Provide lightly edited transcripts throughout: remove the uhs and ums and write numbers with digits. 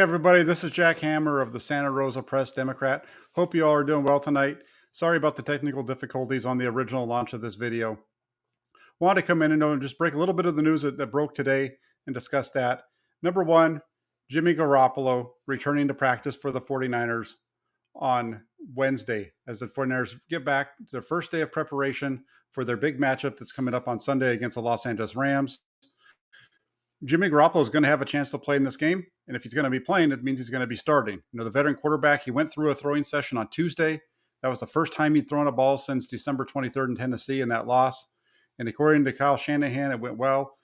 everybody, this is Jack Hammer of the Santa Rosa Press Democrat. Hope you all are doing well tonight. Sorry about the technical difficulties on the original launch of this video. Wanted to come in and just break a little bit of the news that broke today and discuss that. Number one, Jimmy Garoppolo returning to practice for the 49ers on Wednesday as the 49ers get back to their first day of preparation for their big matchup that's coming up on Sunday against the Los Angeles Rams. Jimmy Garoppolo is going to have a chance to play in this game. And if he's going to be playing, it means he's going to be starting. The veteran quarterback, he went through a throwing session on Tuesday. That was the first time he'd thrown a ball since December 23rd in Tennessee in that loss. And according to Kyle Shanahan, it went well.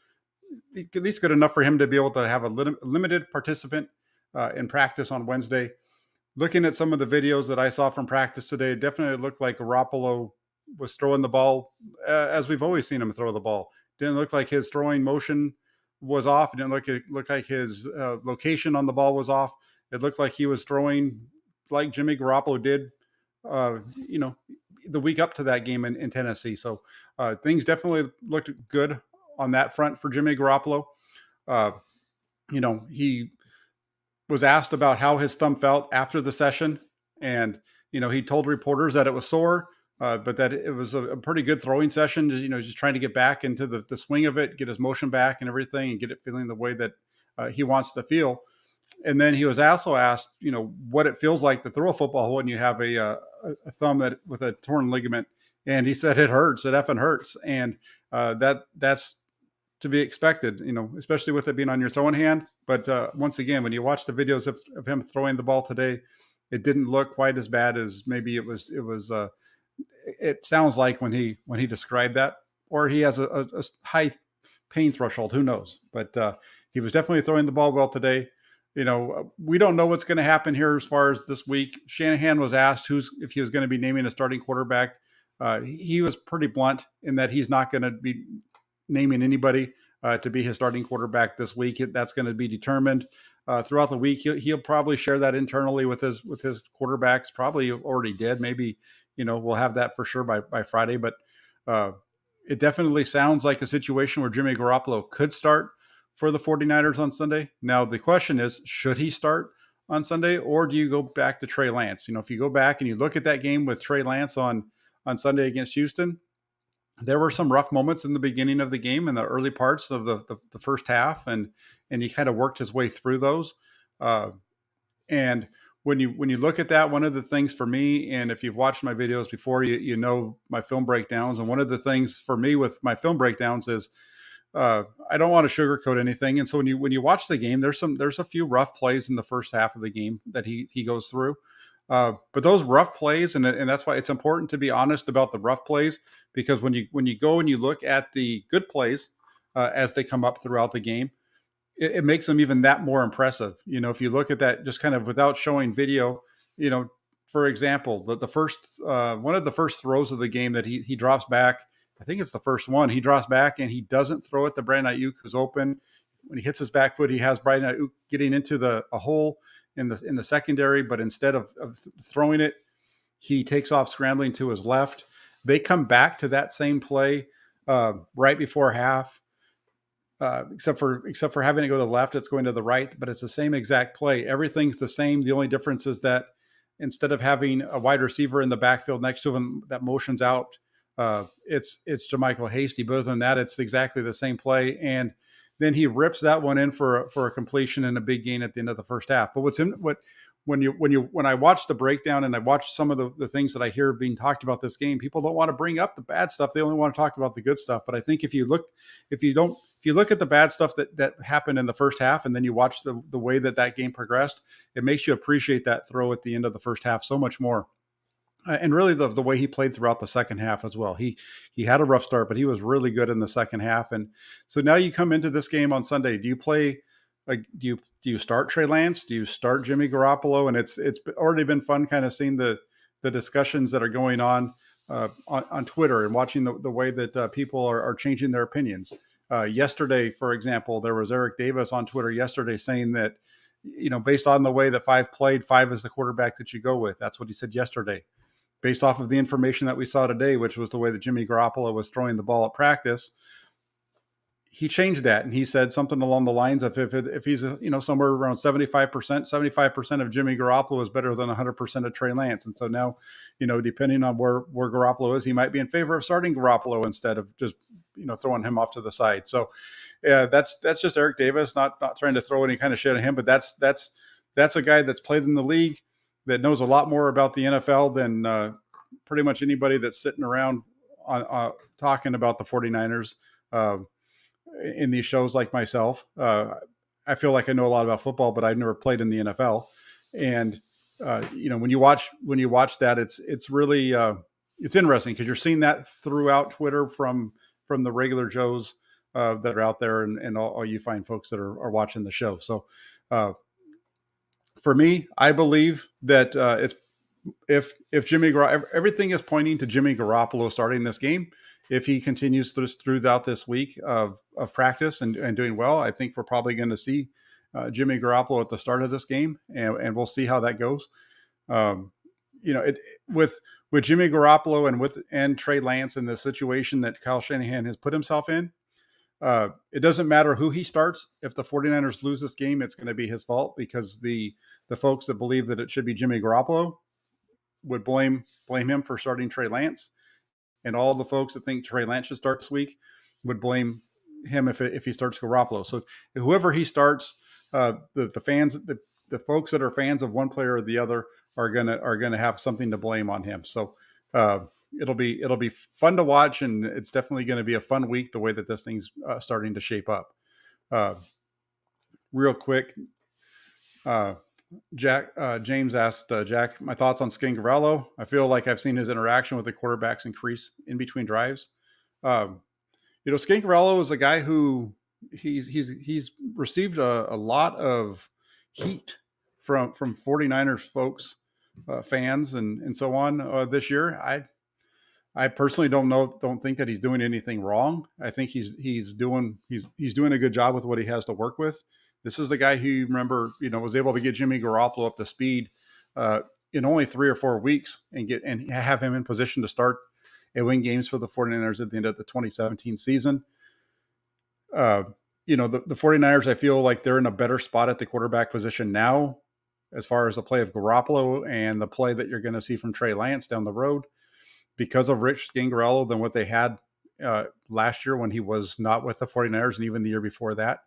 At least good enough for him to be able to have a limited participant in practice on Wednesday. Looking at some of the videos that I saw from practice today, it definitely looked like Garoppolo was throwing the ball as we've always seen him throw the ball. Didn't look like his throwing motion was off. It didn't look like his location on the ball was off. It looked like he was throwing like Jimmy Garoppolo did, the week up to that game in Tennessee. So things definitely looked good on that front for Jimmy Garoppolo. He was asked about how his thumb felt after the session. And, he told reporters that it was sore, but that it was a pretty good throwing session. Just trying to get back into the swing of it, get his motion back and everything, and get it feeling the way that he wants to feel. And then he was also asked, what it feels like to throw a football when you have a thumb with a torn ligament. And he said, it hurts. It effing hurts. And that's to be expected, especially with it being on your throwing hand. But once again, when you watch the videos of him throwing the ball today, it didn't look quite as bad as maybe it was. It sounds like when he described that, or he has a high pain threshold. Who knows? But he was definitely throwing the ball well today. We don't know what's going to happen here as far as this week. Shanahan was asked if he was going to be naming a starting quarterback. He was pretty blunt in that he's not going to be naming anybody to be his starting quarterback this week. That's going to be determined throughout the week. He'll probably share that internally with his quarterbacks. Probably already did. Maybe we'll have that for sure by Friday. But it definitely sounds like a situation where Jimmy Garoppolo could start for the 49ers on Sunday. Now, the question is, should he start on Sunday, or do you go back to Trey Lance? If you go back and you look at that game with Trey Lance on Sunday against Houston, there were some rough moments in the beginning of the game in the early parts of the first half, and he kind of worked his way through those. And when you look at that, one of the things for me, and if you've watched my videos before, you know my film breakdowns. And one of the things for me with my film breakdowns is I don't want to sugarcoat anything. And so when you watch the game, there's a few rough plays in the first half of the game that he goes through. But those rough plays, and that's why it's important to be honest about the rough plays, because when you go and you look at the good plays as they come up throughout the game, it makes them even that more impressive. If you look at that just kind of without showing video, for example, the first one of the first throws of the game that he drops back, I think it's the first one, he drops back and he doesn't throw it to Brandon Ayuk, who's open. When he hits his back foot, he has Brandon Ayuk getting into a hole in the secondary, but instead of throwing it, he takes off scrambling to his left. They come back to that same play right before half, except for having to go to the left, it's going to the right, but it's the same exact play. Everything's the same. The only difference is that instead of having a wide receiver in the backfield next to him that motions out, it's JaMycal Hasty. But other than that, it's exactly the same play. And then he rips that one in for a completion and a big gain at the end of the first half. But when I watch the breakdown and I watch some of the things that I hear being talked about this game, people don't want to bring up the bad stuff. They only want to talk about the good stuff. But I think if you look at the bad stuff that happened in the first half, and then you watch the way that game progressed, it makes you appreciate that throw at the end of the first half so much more. And really the way he played throughout the second half as well. He had a rough start, but he was really good in the second half. And so now you come into this game on Sunday. Do you play? Do you start Trey Lance? Do you start Jimmy Garoppolo? And it's already been fun kind of seeing the discussions that are going on Twitter and watching the way that people are changing their opinions. Yesterday, for example, there was Eric Davis on Twitter yesterday saying that, based on the way that Five played, Five is the quarterback that you go with. That's what he said yesterday. Based off of the information that we saw today, which was the way that Jimmy Garoppolo was throwing the ball at practice, he changed that, and he said something along the lines of if he's somewhere around 75% of Jimmy Garoppolo is better than 100% of Trey Lance. And so now, depending on where Garoppolo is, he might be in favor of starting Garoppolo instead of just throwing him off to the side. So yeah, that's just Eric Davis, not trying to throw any kind of shit at him, but that's a guy that's played in the league, that knows a lot more about the NFL than pretty much anybody that's sitting around talking about the 49ers in these shows like myself. I feel like I know a lot about football, but I've never played in the NFL. And when you watch that, it's really it's interesting because you're seeing that throughout Twitter from the regular Joes that are out there, and all you find folks that are watching the show. So for me, I believe that it's if everything is pointing to Jimmy Garoppolo starting this game. If he continues throughout this week of practice and doing well, I think we're probably going to see Jimmy Garoppolo at the start of this game, and we'll see how that goes. With Jimmy Garoppolo and Trey Lance in the situation that Kyle Shanahan has put himself in, it doesn't matter who he starts. If the 49ers lose this game, it's going to be his fault, because the folks that believe that it should be Jimmy Garoppolo would blame him for starting Trey Lance. And all the folks that think Trey Lance should start this week would blame him if he starts Garoppolo. So whoever he starts, the fans, the folks that are fans of one player or the other are gonna have something to blame on him. So it'll be fun to watch, and it's definitely going to be a fun week the way that this thing's starting to shape up. Real quick, James asked Jack, my thoughts on Scangarello. I feel like I've seen his interaction with the quarterbacks increase in between drives. Scangarello is a guy who he's received a lot of heat from 49ers folks, fans, and so on this year. I personally don't think that he's doing anything wrong. I think he's doing a good job with what he has to work with. This is the guy who, remember, was able to get Jimmy Garoppolo up to speed in only 3 or 4 weeks and have him in position to start and win games for the 49ers at the end of the 2017 season. The 49ers, I feel like they're in a better spot at the quarterback position now, as far as the play of Garoppolo and the play that you're going to see from Trey Lance down the road, because of Rich Scangarello, than what they had last year when he was not with the 49ers, and even the year before that.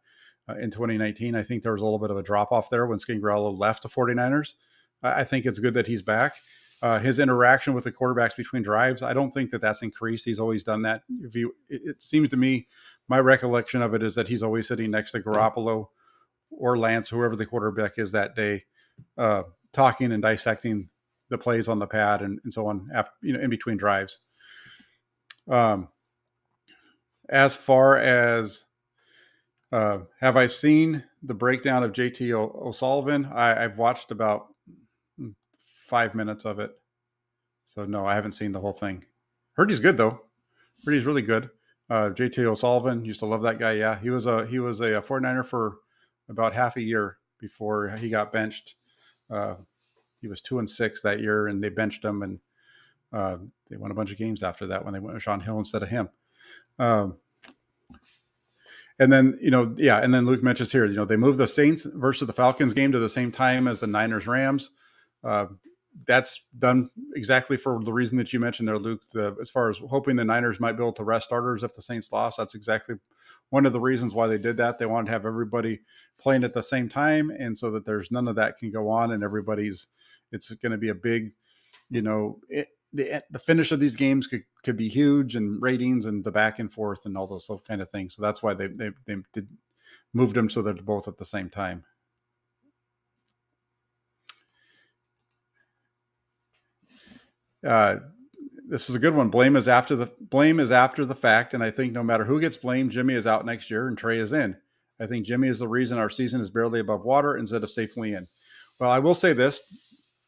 In 2019, I think there was a little bit of a drop-off there when Scangarello left the 49ers. I think it's good that he's back. His interaction with the quarterbacks between drives, I don't think that that's increased. He's always done that. It seems to me, my recollection of it is that he's always sitting next to Garoppolo or Lance, whoever the quarterback is that day, talking and dissecting the plays on the pad and so on, after, in between drives. As far as have I seen the breakdown of JT O'Sullivan? I've watched about 5 minutes of it. So no, I haven't seen the whole thing. Heard he's good though. Heard he's really good. JT O'Sullivan, used to love that guy. Yeah, he was a 49er for about half a year before he got benched. He was 2-6 that year, and they benched him, and they won a bunch of games after that when they went with Sean Hill instead of him. And then, and then Luke mentions here, they moved the Saints versus the Falcons game to the same time as the Niners Rams. That's done exactly for the reason that you mentioned there, Luke, as far as hoping the Niners might be able to rest starters if the Saints lost. That's exactly one of the reasons why they did that. They wanted to have everybody playing at the same time, and so that there's none of that can go on, and it's going to be a big, the finish of these games could be huge, and ratings and the back and forth and all those kind of things. So that's why they did moved them so they're both at the same time. This is a good one. Blame is after the fact, and I think no matter who gets blamed, Jimmy is out next year and Trey is in. I think Jimmy is the reason our season is barely above water instead of safely in. Well, I will say this.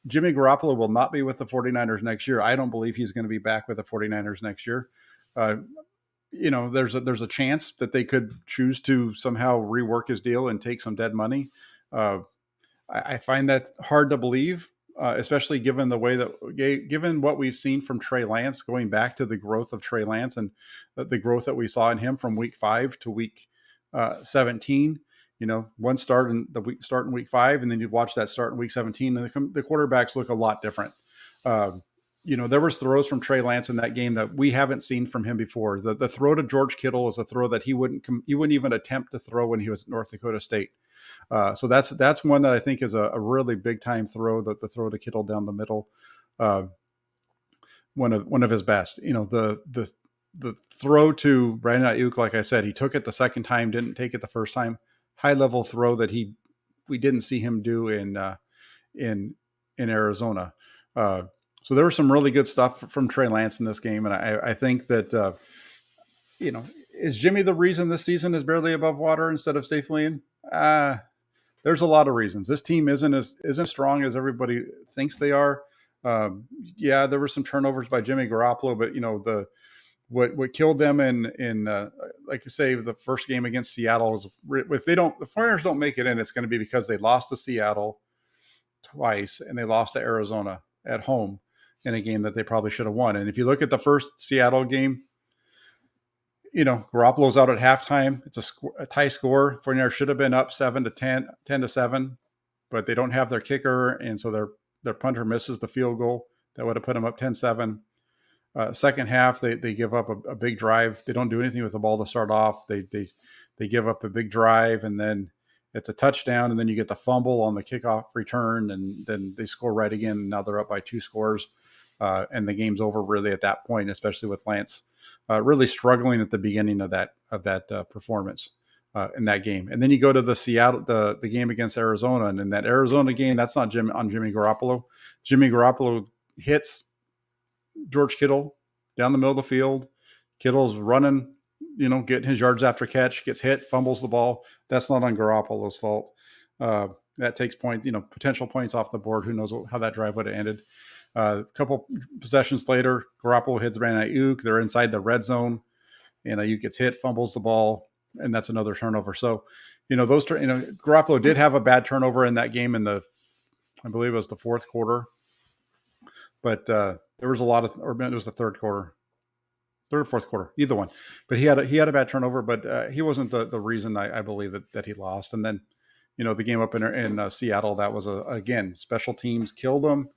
Jimmy Garoppolo will not be with the 49ers next year. I don't believe he's going to be back with the 49ers next year. There's a chance that they could choose to somehow rework his deal and take some dead money. I find that hard to believe. especially given the way that, given what we've seen from Trey Lance, going back to the growth of Trey Lance and the growth that we saw in him from week 5 to week 17. One start in week 5, and then you watch that start in week 17, and the quarterbacks look a lot different. There was throws from Trey Lance in that game that we haven't seen from him before. The throw to George Kittle is a throw that he wouldn't even attempt to throw when he was at North Dakota State. So that's one that I think is a really big time throw. That the throw to Kittle down the middle, one of his best. The throw to Brandon Ayuk, like I said, he took it the second time, didn't take it the first time. High level throw that we didn't see him do in Arizona. So there was some really good stuff from Trey Lance in this game, and I think that is Jimmy the reason this season is barely above water instead of safely in? There's a lot of reasons. This team isn't as strong as everybody thinks they are. Yeah, there were some turnovers by Jimmy Garoppolo, but what killed them in like I say, the first game against Seattle is if the 49ers don't make it in, it's going to be because they lost to Seattle twice and they lost to Arizona at home in a game that they probably should have won. And if you look at the first Seattle game, Garoppolo's out at halftime. It's a tie score. 49ers should have been up 10-7, but they don't have their kicker, and so their punter misses the field goal that would have put them up 10-7. Second half, they give up a big drive. They don't do anything with the ball to start off. They give up a big drive, and then it's a touchdown, and then you get the fumble on the kickoff return, and then they score right again. And now they're up by 2 scores, and the game's over really at that point, especially with Lance really struggling at the beginning of that performance in that game. And then you go to the game against Arizona, and in that Arizona game, that's not on Jimmy Garoppolo. Jimmy Garoppolo hits George Kittle down the middle of the field. Kittle's running, getting his yards after catch, gets hit, fumbles the ball. That's not on Garoppolo's fault. That takes potential points off the board. Who knows how that drive would have ended. A couple possessions later, Garoppolo hits Brandon Ayuk. They're inside the red zone, and Ayuk gets hit, fumbles the ball, and that's another turnover. So, Garoppolo did have a bad turnover in that game I believe it was the fourth quarter, but there was a lot of, or it was the third or fourth quarter, either one. But he had a bad turnover, but he wasn't the reason I believe that he lost. And then, the game up in Seattle, that was again, special teams killed him.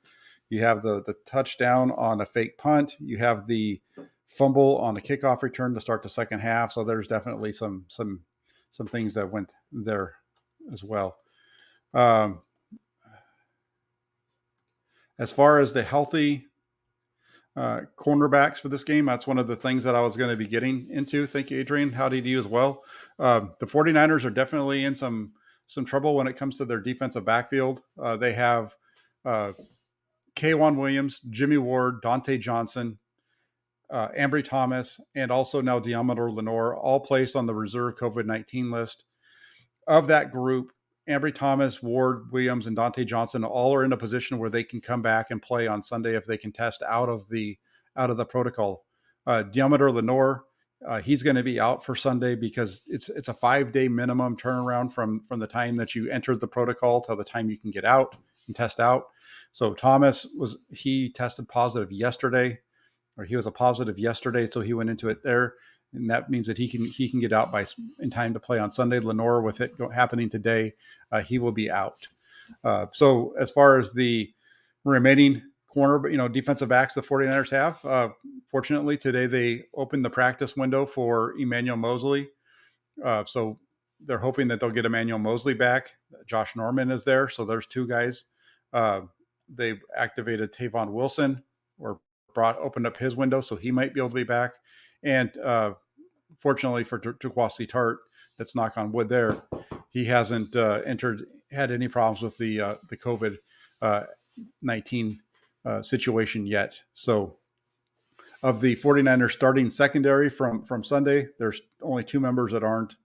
You have the touchdown on a fake punt. You have the fumble on a kickoff return to start the second half. So there's definitely some things that went there as well. As far as the healthy cornerbacks for this game, that's one of the things that I was going to be getting into. Thank you, Adrian. How did you as well? The 49ers are definitely in some trouble when it comes to their defensive backfield. They have K'Wan Williams, Jimmy Ward, Dante Johnson, Ambry Thomas, and also now Deommodore Lenoir, all placed on the reserve COVID-19 list. Of that group, Ambry Thomas, Ward, Williams, and Dante Johnson all are in a position where they can come back and play on Sunday if they can test out of the protocol. Deommodore Lenoir, he's going to be out for Sunday because it's a 5-day minimum turnaround from the time that you entered the protocol to the time you can get out and test out. So Thomas he tested positive yesterday, or he was a positive yesterday, so he went into it there, and that means that he can get out in time to play on Sunday. Lenoir, with it happening today, he will be out. So as far as the remaining defensive backs the 49ers have, fortunately today they opened the practice window for Emmanuel Moseley. So they're hoping that they'll get Emmanuel Moseley back. Josh Norman is there, so there's 2 guys. They activated Tavon Wilson, or opened up his window, so he might be able to be back. And fortunately for Jaquiski Tartt, let's knock on wood there, he hasn't had any problems with the COVID-19 situation yet. So of the 49ers starting secondary from Sunday, there's only 2 members that aren't,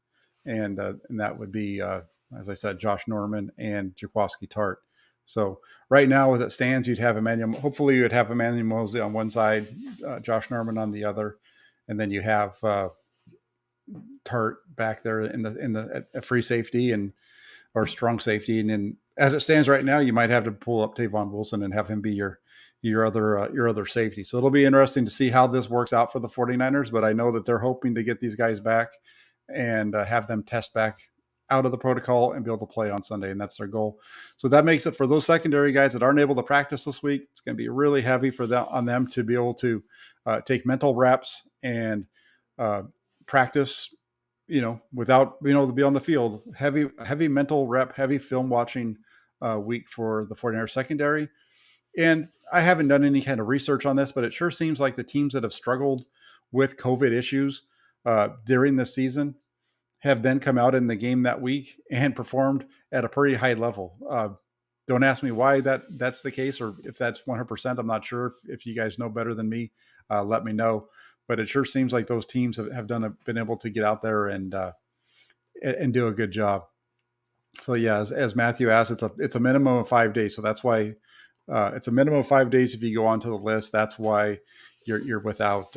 and that would be, as I said, Josh Norman and Jaquiski Tartt. So right now, as it stands, hopefully you'd have Emmanuel Moseley on one side, Josh Norman on the other, and then you have Tartt back there in the free safety or strong safety, and then as it stands right now, you might have to pull up Tavon Wilson and have him be your other safety. So it'll be interesting to see how this works out for the 49ers, but I know that they're hoping to get these guys back and have them test back out of the protocol and be able to play on Sunday, and that's their goal. So that makes it for those secondary guys that aren't able to practice this week. It's going to be really heavy for them on them to be able to take mental reps and practice, without being able to be on the field. Heavy mental rep, heavy film watching week for the 49ers secondary. And I haven't done any kind of research on this, but it sure seems like the teams that have struggled with COVID issues during this season have then come out in the game that week and performed at a pretty high level. Don't ask me why that's the case, or if that's 100%. I'm not sure. If you guys know better than me, let me know. But it sure seems like those teams have been able to get out there and do a good job. So yeah, as Matthew asked, it's a minimum of 5 days. So that's why it's a minimum of 5 days if you go onto the list. That's why you're without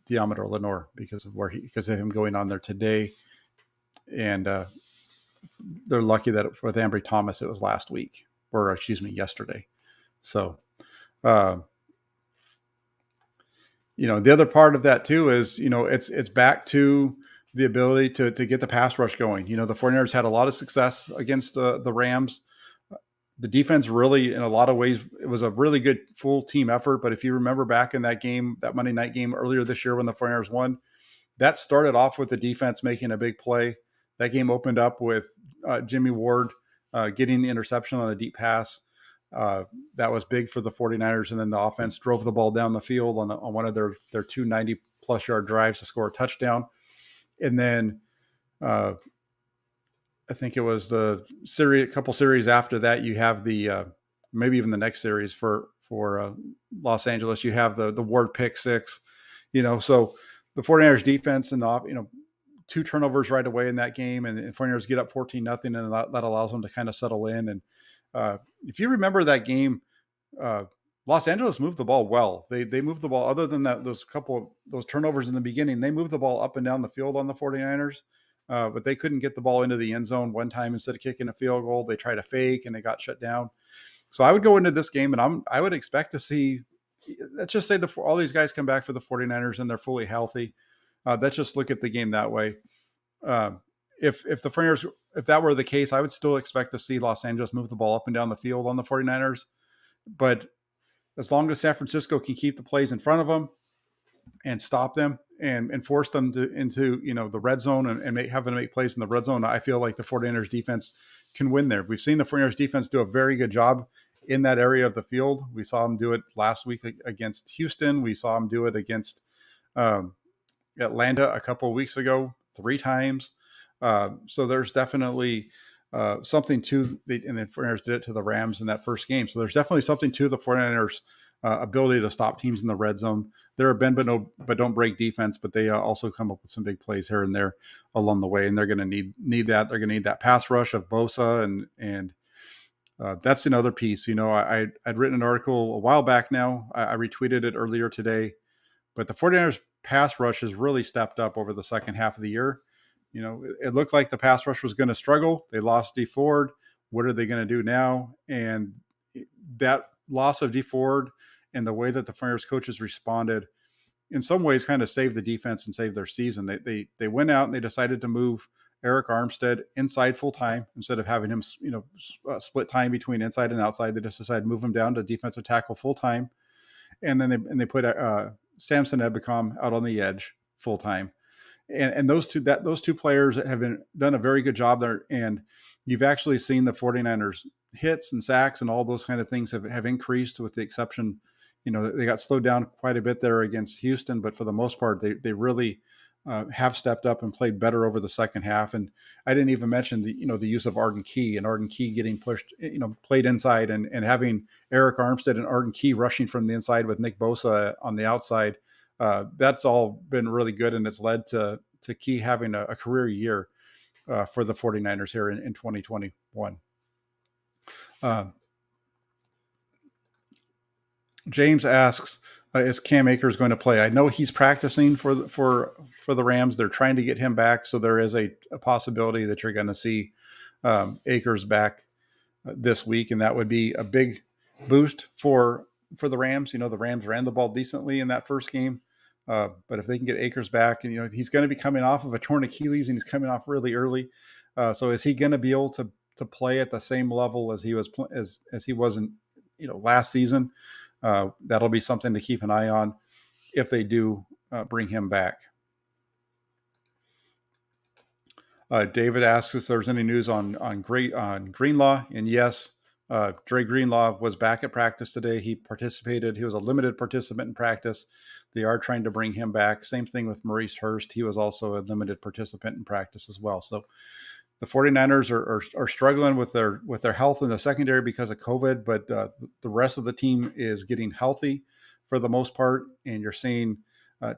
Deommodore Lenoir because of him going on there today, and they're lucky that with Ambry Thomas it was last week, or excuse me, yesterday. So, the other part of that too is it's back to the ability to get the pass rush going. The 49ers had a lot of success against the Rams. The defense really, in a lot of ways, it was a really good full team effort. But if you remember back in that game, that Monday night game earlier this year when the 49ers won, that started off with the defense making a big play. That game opened up with Jimmy Ward getting the interception on a deep pass. That was big for the 49ers. And then the offense drove the ball down the field on one of their 290-plus yard drives to score a touchdown. And then I think it was a couple series after that, you have the maybe even the next series for Los Angeles, you have the Ward pick six, so the 49ers defense and the 2 turnovers right away in that game, and 49ers get up 14-0, and that allows them to kind of settle in. And if you remember that game, Los Angeles moved the ball well. They moved the ball, other than those turnovers in the beginning, they moved the ball up and down the field on the 49ers. But they couldn't get the ball into the end zone one time. Instead of kicking a field goal, they tried a fake and they got shut down. So I would go into this game and I would expect to see, let's just say all these guys come back for the 49ers and they're fully healthy. Let's just look at the game that way. If the 49ers, if that were the case, I would still expect to see Los Angeles move the ball up and down the field on the 49ers. But as long as San Francisco can keep the plays in front of them and stop them and force them into the red zone and have them make plays in the red zone, I feel like the 49ers defense can win there. We've seen the 49ers defense do a very good job in that area of the field. We saw them do it last week against Houston. We saw them do it against Atlanta a couple of weeks ago, 3 times. So there's definitely something to and the 49ers did it to the Rams in that first game. So there's definitely something to the 49ers ability to stop teams in the red zone. They're a bend but don't break defense, but they also come up with some big plays here and there along the way, and they're going to need that. They're going to need that pass rush of Bosa, and that's another piece. I'd written an article a while back now. I retweeted it earlier today, but the 49ers pass rush has really stepped up over the second half of the year. It looked like the pass rush was going to struggle. They lost D Ford. What are they going to do now? And that loss of D Ford and the way that the 49ers coaches responded in some ways kind of saved the defense and saved their season. They went out and they decided to move Eric Armstead inside full time instead of having him, split time between inside and outside. They just decided to move him down to defensive tackle full time. And then they put Samson Ebicom out on the edge full time. And those two players have done a very good job there. And you've actually seen the 49ers hits and sacks and all those kind of things have increased, with the exception, they got slowed down quite a bit there against Houston, but for the most part, they really have stepped up and played better over the second half. And I didn't even mention the use of Arden Key getting pushed, played inside, and having Eric Armstead and Arden Key rushing from the inside with Nick Bosa on the outside. That's all been really good, and it's led to Key having a career year for the 49ers here in 2021. James asks, is Cam Akers going to play? I know he's practicing for the Rams. They're trying to get him back, so there is a possibility that you're going to see Akers back this week, and that would be a big boost for the Rams. The Rams ran the ball decently in that first game, but if they can get Akers back, and he's going to be coming off of a torn Achilles, and he's coming off really early. So is he going to be able to play at the same level as he was as he was in last season? That'll be something to keep an eye on if they do bring him back. David asks if there's any news on Greenlaw, and yes, Dre Greenlaw was back at practice today. He participated. He was a limited participant in practice. They are trying to bring him back. Same thing with Maurice Hurst. He was also a limited participant in practice as well. So the 49ers are struggling with their health in the secondary because of COVID, but the rest of the team is getting healthy for the most part. And you're seeing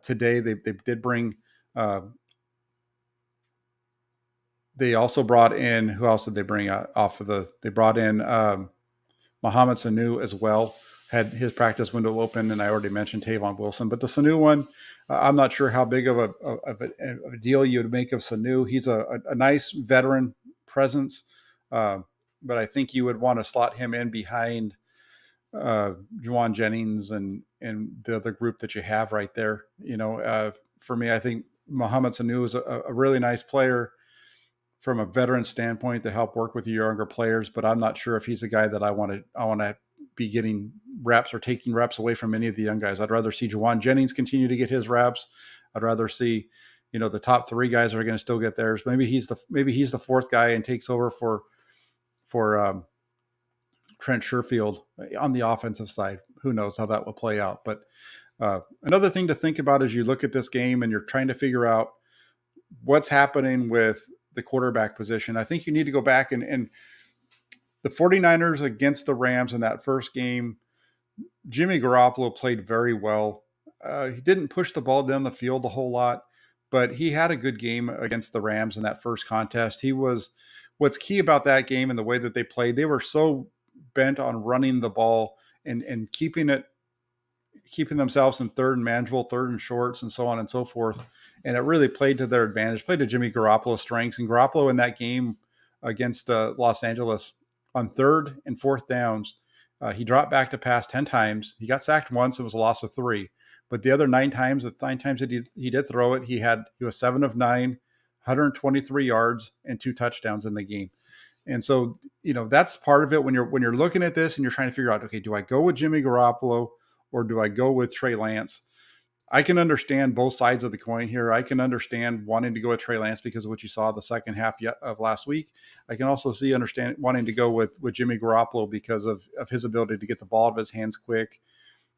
today they did bring. They also brought in, who else did they bring off of they brought in Mohamed Sanu as well. Had his practice window open, and I already mentioned Tavon Wilson. But the Sanu one, I'm not sure how big of a deal you would make of Sanu. He's a nice veteran presence, but I think you would want to slot him in behind Juwan Jennings and the other group that you have right there. For me, I think Mohamed Sanu is a really nice player from a veteran standpoint to help work with your younger players, but I'm not sure if he's a guy that I want to be getting reps or taking reps away from any of the young guys. I'd rather see Juwan Jennings continue to get his reps. I'd rather see, the top three guys are going to still get theirs. Maybe he's the fourth guy and takes over for Trent Sherfield on the offensive side. Who knows how that will play out? But another thing to think about as you look at this game and you're trying to figure out what's happening with the quarterback position, I think you need to go back and the 49ers against the Rams in that first game, Jimmy Garoppolo played very well. He didn't push the ball down the field a whole lot, but he had a good game against the Rams in that first contest. What's key about that game and the way that they played, they were so bent on running the ball and keeping themselves in third and manageable, third and shorts, and so on and so forth. And it really played to their advantage, played to Jimmy Garoppolo's strengths. And Garoppolo in that game against Los Angeles on third and fourth downs, he dropped back to pass 10 times. He got sacked once. It was a loss of 3. But the other 9 times that he did throw it, he was 7 of 9, 123 yards, and 2 touchdowns in the game. And so, that's part of it when you're looking at this and you're trying to figure out, okay, do I go with Jimmy Garoppolo or do I go with Trey Lance? I can understand both sides of the coin here. I can understand wanting to go with Trey Lance because of what you saw the second half of last week. I can also understand wanting to go with Jimmy Garoppolo because of his ability to get the ball out of his hands quick.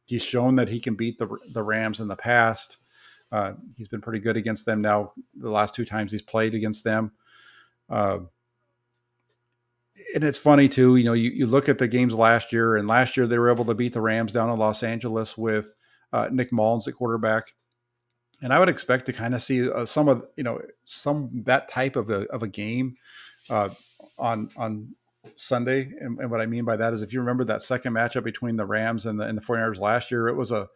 He's shown that he can beat the Rams in the past. He's been pretty good against them now the last 2 times he's played against them. And it's funny too, you look at the games last year, and last year they were able to beat the Rams down in Los Angeles with Nick Mullins at quarterback. And I would expect to kind of see some that type of a game on Sunday. And what I mean by that is, if you remember that second matchup between the Rams and the 49ers last year, it was a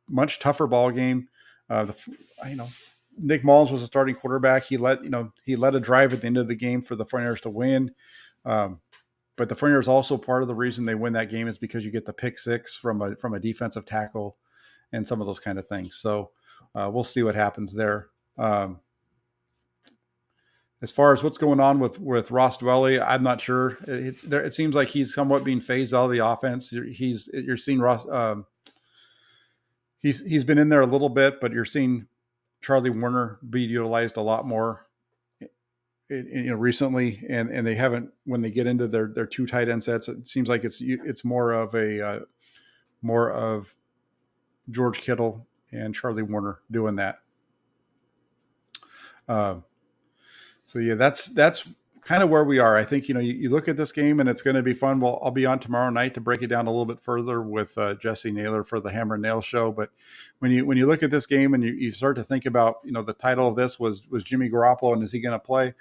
much tougher ball game. Nick Mullins was a starting quarterback. He led a drive at the end of the game for the 49ers to win. But the 49ers also, part of the reason they win that game is because you get the pick six from a defensive tackle and some of those kind of things. So we'll see what happens there. As far as what's going on with Ross Dwelly, I'm not sure. It seems like he's somewhat being phased out of the offense. You're seeing Ross. He's been in there a little bit, but you're seeing Charlie Warner be utilized a lot more, recently, and they haven't, when they get into their 2 tight end sets, it seems like it's more of George Kittle and Charlie Warner doing that. So yeah, that's kind of where we are. I think, you look at this game and it's going to be fun. Well, I'll be on tomorrow night to break it down a little bit further with Jesse Naylor for the Hammer and Nail show. But when you look at this game and you start to think about, the title of this was Jimmy Garoppolo and is he going to play?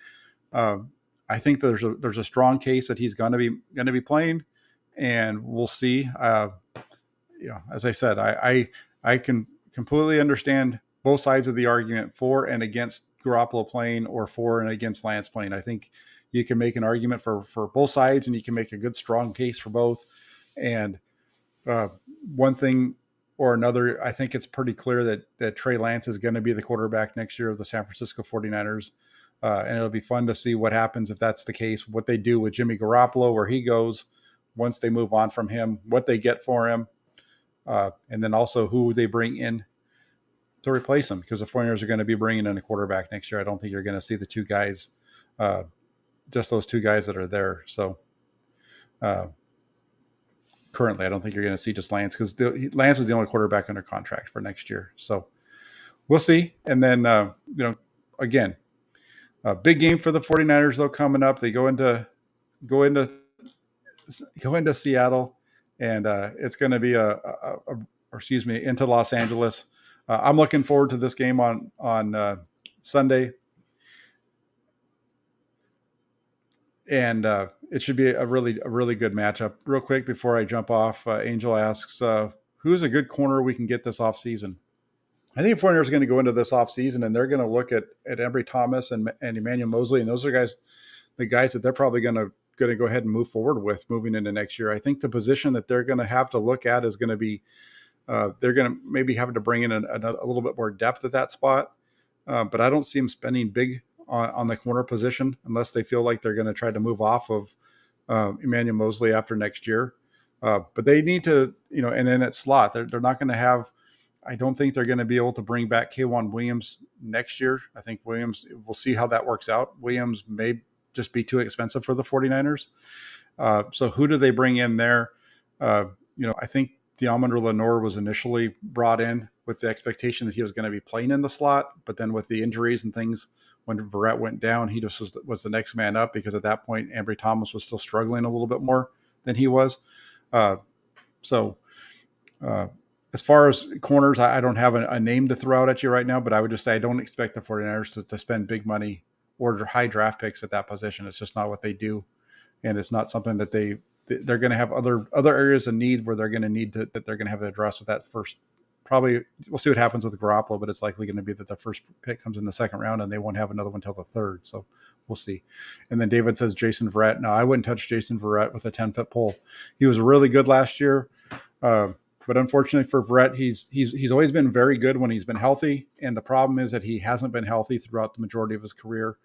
I think there's a strong case that he's going to be playing, and we'll see. As I said, I can completely understand both sides of the argument for and against Garoppolo playing or for and against Lance playing. I think you can make an argument for both sides, and you can make a good, strong case for both. And one thing or another, I think it's pretty clear that Trey Lance is going to be the quarterback next year of the San Francisco 49ers. And it'll be fun to see what happens if that's the case, what they do with Jimmy Garoppolo, where he goes once they move on from him, what they get for him, and then also who they bring in to replace him, because the 49ers are going to be bringing in a quarterback next year. I don't think you're going to see the two guys, just those two guys that are there. So currently, I don't think you're going to see just Lance, because Lance is the only quarterback under contract for next year. So we'll see. And then, again, a big game for the 49ers, though, coming up. They go into Seattle, and it's going to be into Los Angeles. I'm looking forward to this game on Sunday, and it should be a really good matchup. Real quick before I jump off, Angel asks, who's a good corner we can get this offseason? I think the 49ers are going to go into this offseason, and they're going to look at Embry Thomas and Emmanuel Mosley, and those are the guys that they're probably going to go ahead and move forward with moving into next year. I think the position that they're going to have to look at is going to be they're going to maybe have to bring in a little bit more depth at that spot, but I don't see them spending big on the corner position unless they feel like they're going to try to move off of Emmanuel Mosley after next year. But they need to, and then at slot, they're not going to have. I don't think they're going to be able to bring back K'Wan Williams next year. I think Williams, we'll see how that works out. Williams may just be too expensive for the 49ers. So who do they bring in there? I think De'Amon Lenoir was initially brought in with the expectation that he was going to be playing in the slot, but then with the injuries and things, when Verrett went down, he just was the next man up, because at that point, Embry Thomas was still struggling a little bit more than he was. As far as corners, I don't have a name to throw out at you right now, but I would just say I don't expect the 49ers to spend big money or high draft picks at that position. It's just not what they do, and it's not something that they're going to have other areas of need where they're going to have to address with that first. Probably we'll see what happens with Garoppolo, but it's likely going to be that the first pick comes in the second round, and they won't have another one until the third. So we'll see. And then David says Jason Verrett. No, I wouldn't touch Jason Verrett with a 10-foot pole. He was really good last year. But unfortunately for Verrett, he's always been very good when he's been healthy. And the problem is that he hasn't been healthy throughout the majority of his career.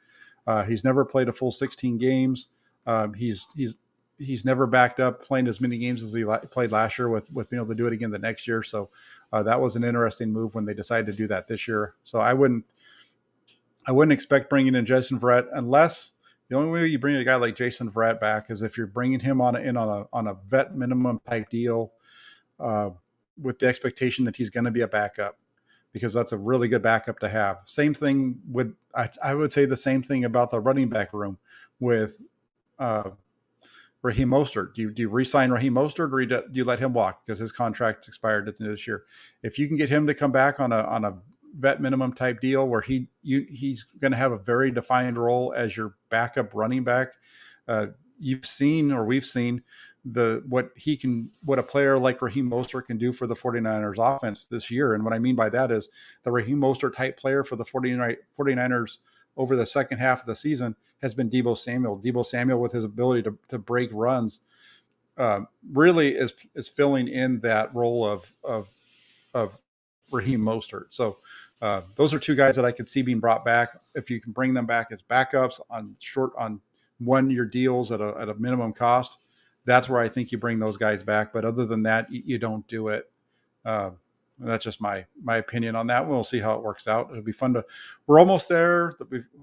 He's never played a full 16 games. He's never backed up playing as many games as he played last year with being able to do it again the next year. So that was an interesting move when they decided to do that this year. So I wouldn't expect bringing in Jason Verrett, unless the only way you bring a guy like Jason Verrett back is if you're bringing him on a vet minimum type deal, with the expectation that he's going to be a backup, because that's a really good backup to have. Same thing I would say the same thing about the running back room with Raheem Mostert. Do you re-sign Raheem Mostert, or do you let him walk because his contract expired at the end of this year? If you can get him to come back on a vet minimum type deal where he's going to have a very defined role as your backup running back, we've seen what a player like Raheem Mostert can do for the 49ers offense this year. And what I mean by that is the Raheem Mostert type player for the 49ers over the second half of the season has been Deebo Samuel. Deebo Samuel, with his ability to break runs, really is filling in that role of Raheem Mostert. So those are two guys that I could see being brought back. If you can bring them back as backups on 1-year deals at a minimum cost, that's where I think you bring those guys back. But other than that, you don't do it. That's just my opinion on that. We'll see how it works out. It'll be fun we're almost there.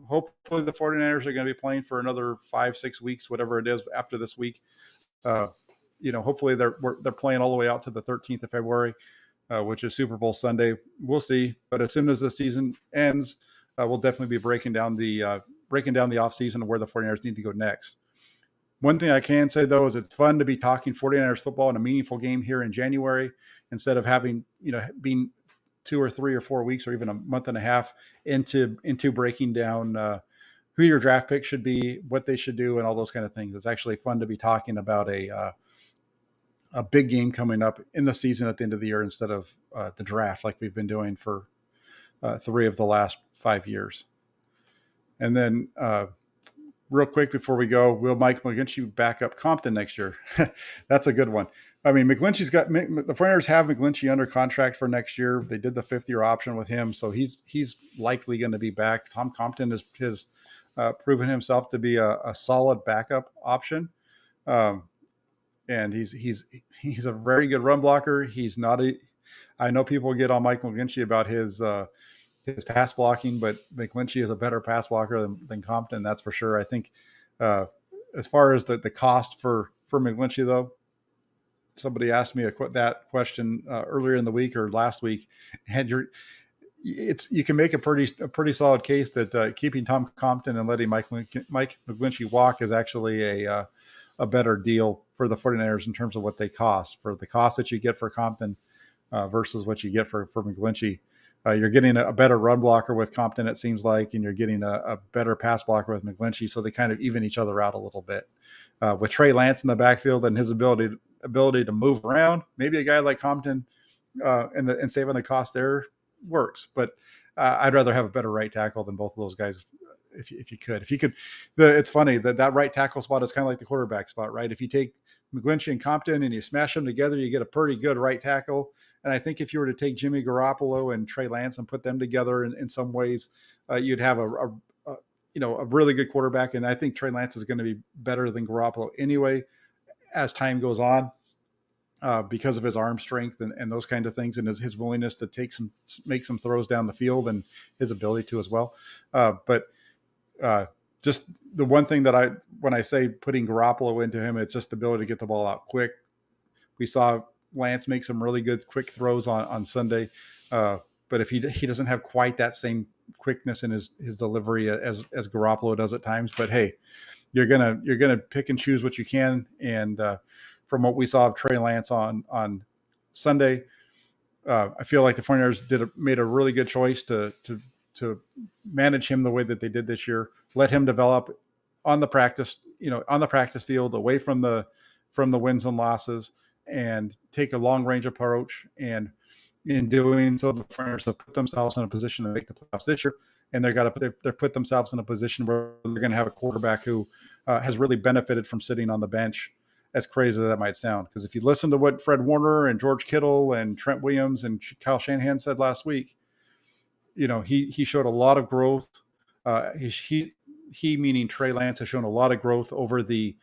Hopefully the 49ers are going to be playing for another 5-6 weeks, whatever it is after this week. Hopefully they're playing all the way out to the 13th of February, which is Super Bowl Sunday. We'll see. But as soon as the season ends, we'll definitely be breaking down the off season of where the 49ers need to go next. One thing I can say, though, is it's fun to be talking 49ers football in a meaningful game here in January, instead of having, being 2 or 3 or 4 weeks or even a month and a half into breaking down who your draft pick should be, what they should do, and all those kind of things. It's actually fun to be talking about a big game coming up in the season at the end of the year, instead of the draft like we've been doing for 3 of the last 5 years. And then real quick before we go, will Mike McGlinchey back up Compton next year? That's a good one. I mean, the 49ers have McGlinchey under contract for next year. They did the 5th-year option with him, so he's likely going to be back. Tom Compton has proven himself to be a solid backup option. And he's a very good run blocker. I know people get on Mike McGlinchey about his pass blocking, but McGlinchey is a better pass blocker than Compton. That's for sure. I think as far as the cost for McGlinchey, though, somebody asked me that question earlier in the week or last week, and you can make a pretty solid case that keeping Tom Compton and letting Mike McGlinchey walk is actually a better deal for the 49ers in terms of what they cost. For the cost that you get for Compton versus what you get for McGlinchey. You're getting a better run blocker with Compton, it seems like, and you're getting a better pass blocker with McGlinchey, so they kind of even each other out a little bit. With Trey Lance in the backfield and his ability to move around, maybe a guy like Compton and saving the cost there works. But I'd rather have a better right tackle than both of those guys. If you could, it's funny that right tackle spot is kind of like the quarterback spot, right? If you take McGlinchey and Compton and you smash them together, you get a pretty good right tackle. And I think if you were to take Jimmy Garoppolo and Trey Lance and put them together in some ways, you'd have a really good quarterback. And I think Trey Lance is going to be better than Garoppolo anyway as time goes on. Because of his arm strength and those kind of things, and his willingness to make some throws down the field, and his ability to as well. But just the one thing that when I say putting Garoppolo into him, it's just the ability to get the ball out quick. We saw Lance make some really good quick throws on Sunday, but if he doesn't have quite that same quickness in his delivery as Garoppolo does at times, but hey, you're gonna pick and choose what you can, and from what we saw of Trey Lance on Sunday, I feel like the 49ers made a really good choice to manage him the way that they did this year. Let him develop on the practice field, away from the wins and losses, and take a long range approach. And in doing so, the 49ers have put themselves in a position to make the playoffs this year, and they've put themselves in a position where they're going to have a quarterback who has really benefited from sitting on the bench. As crazy as that might sound, because if you listen to what Fred Warner and George Kittle and Trent Williams and Kyle Shanahan said last week, he showed a lot of growth. He meaning Trey Lance has shown a lot of growth over the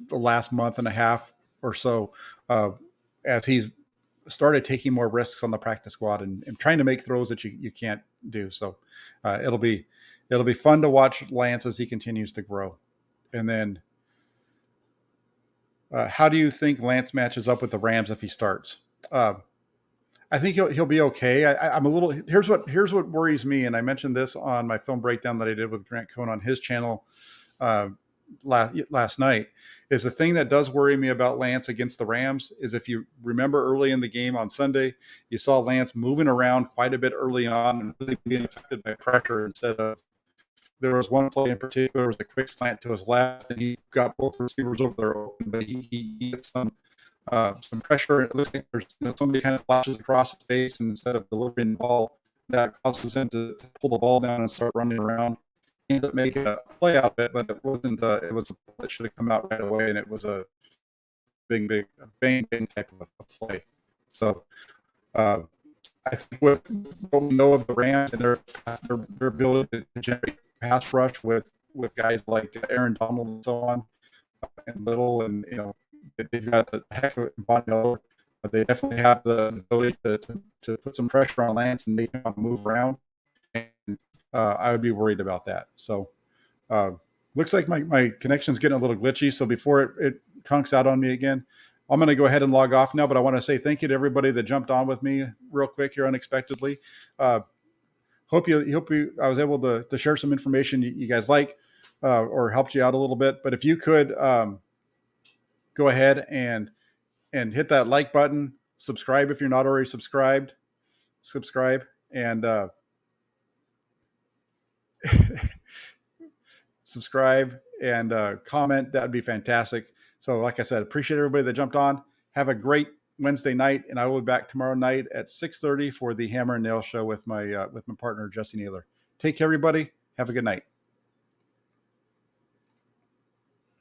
last month and a half or so, as he's started taking more risks on the practice squad and trying to make throws that you can't do. So it'll be fun to watch Lance as he continues to grow. And then how do you think Lance matches up with the Rams if he starts? I think he'll be okay. I'm a little. Here's what worries me, and I mentioned this on my film breakdown that I did with Grant Cohn on his channel last night. Is the thing that does worry me about Lance against the Rams is, if you remember early in the game on Sunday, you saw Lance moving around quite a bit early on and really being affected by pressure instead of. There was one play in particular, it was a quick slant to his left, and he got both receivers over there open, but he gets some pressure. It looks like there's somebody kind of flashes across his face, and instead of delivering the ball, that causes him to pull the ball down and start running around. He ended up making a play out of it, but it wasn't. It was a play that should have come out right away, and it was a big bang type of a play. So I think with what we know of the Rams and their ability to generate pass rush with guys like Aaron Donald and so on, and Little, and they've got the heck of Von Miller, but they definitely have the ability to put some pressure on Lance and make him move around. And I would be worried about that. So looks like my connection's getting a little glitchy. So before it conks out on me again, I'm going to go ahead and log off now. But I want to say thank you to everybody that jumped on with me real quick here unexpectedly. Hope you I was able to share some information you guys like or helped you out a little bit. But if you could go ahead and hit that like button, subscribe if you're not already subscribed, and subscribe and comment. That'd be fantastic. So like I said, appreciate everybody that jumped on. Have a great Wednesday night, and I will be back tomorrow night at 6:30 for the Hammer and Nail show with my partner, Jesse Naylor. Take care, everybody. Have a good night.